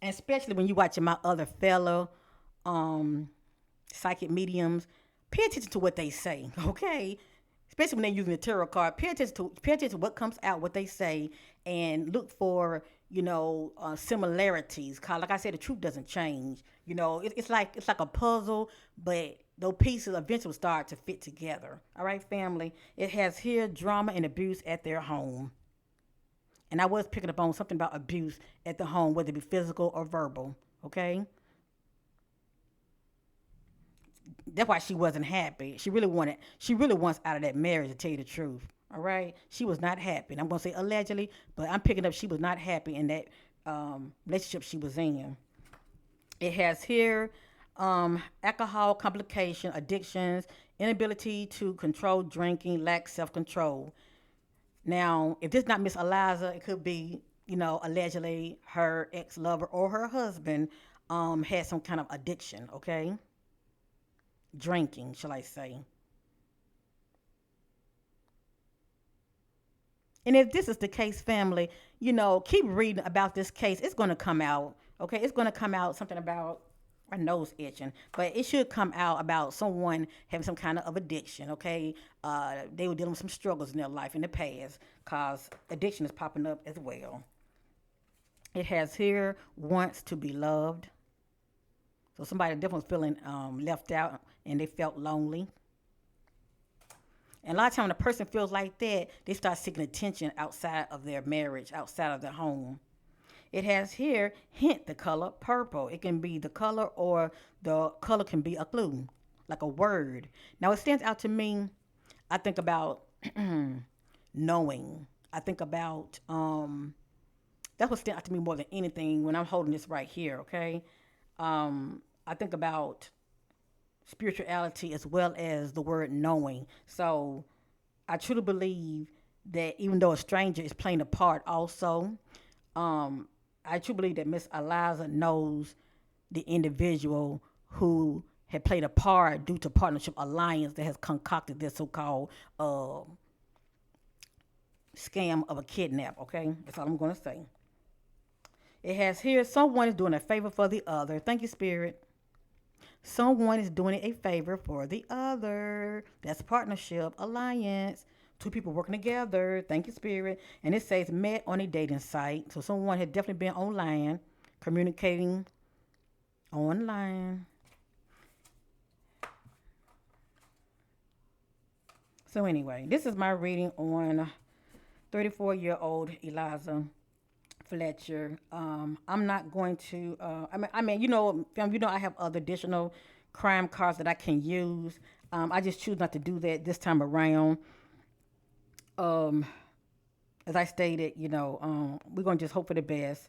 And especially when you watching my other fellow um, psychic mediums, pay attention to what they say, okay? Especially when they're using the tarot card, pay attention to what comes out, what they say, and look for similarities. Cause like I said, the truth doesn't change. It's like a puzzle, but those pieces eventually start to fit together. All right, family. It has here drama and abuse at their home. And I was picking up on something about abuse at the home, whether it be physical or verbal. Okay, that's why she wasn't happy. She really wants out of that marriage. To tell you the truth, all right, she was not happy. And I'm gonna say allegedly, but I'm picking up she was not happy in that relationship she was in. It has here alcohol complication, addictions, inability to control drinking, lack self control. Now, if this is not Miss Eliza, it could be, allegedly her ex lover or her husband had some kind of addiction, okay? Drinking, shall I say. And if this is the case, family, keep reading about this case. It's going to come out, okay? It's going to come out something about my nose itching, but it should come out about someone having some kind of addiction, okay? They were dealing with some struggles in their life in the past, because addiction is popping up as well. It has here wants to be loved. So somebody definitely was feeling left out and they felt lonely. And a lot of times when a person feels like that, they start seeking attention outside of their marriage, outside of their home. It has here hint the color purple. It can be the color or the color can be a clue, like a word. Now it stands out to me. I think about knowing. I think about that's what stands out to me more than anything when I'm holding this right here. Okay, I think about spirituality as well as the word knowing. So I truly believe that even though a stranger is playing a part also, um, I truly believe that Miss Eliza knows the individual who had played a part due to partnership alliance that has concocted this so-called scam of a kidnap. Okay, that's all I'm going to say. It has here someone is doing a favor for the other. Thank you, Spirit. Someone is doing a favor for the other. That's partnership, alliance. Two people working together. Thank you, Spirit. And it says met on a dating site. So someone had definitely been online, communicating online. So anyway, this is my reading on 34-year-old Eliza Fletcher. I'm not going to. I mean, fam, I have other additional crime cards that I can use. I just choose not to do that this time around. Um, as I stated, we're gonna just hope for the best.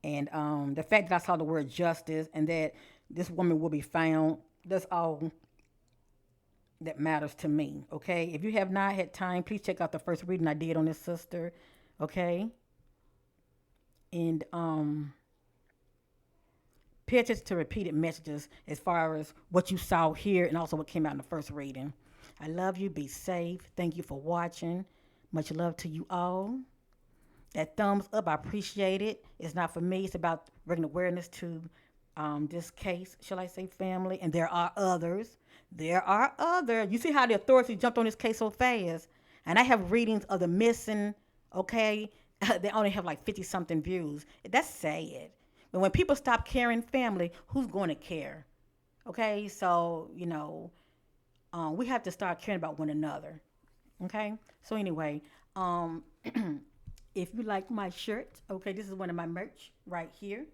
And the fact that I saw the word justice and that this woman will be found, that's all that matters to me. Okay. If you have not had time, please check out the first reading I did on this sister. Okay. And pay attention to repeated messages as far as what you saw here and also what came out in the first reading. I love you. Be safe. Thank you for watching. Much love to you all. That thumbs up, I appreciate it. It's not for me. It's about bringing awareness to this case, shall I say, family. And there are others. There are others. You see how the authorities jumped on this case so fast. And I have readings of the missing, okay? They only have like 50 something views. That's sad. But when people stop caring, family, who's going to care? Okay, so, we have to start caring about one another. Okay, so anyway, if you like my shirt, okay, this is one of my merch right here.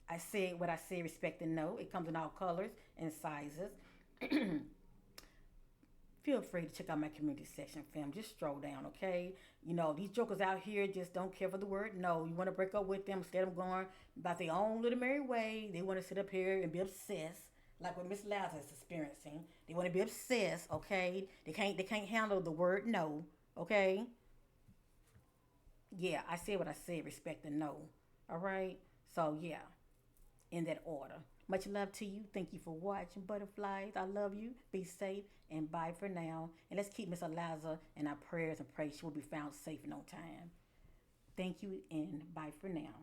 I say what I say, respect and know. It comes in all colors and sizes. Feel free to check out my community section, fam. Just stroll down, okay? These jokers out here just don't care for the word no. You want to break up with them, instead of going about their own little merry way. They want to sit up here and be obsessed, like what Miss Lazarus is experiencing. They want to be obsessed, okay? They can't handle the word no, okay? Yeah, I said what I said, respect and know. All right? So, yeah, in that order. Much love to you. Thank you for watching, butterflies. I love you. Be safe and bye for now. And let's keep Miss Eliza in our prayers and pray she will be found safe in no time. Thank you and bye for now.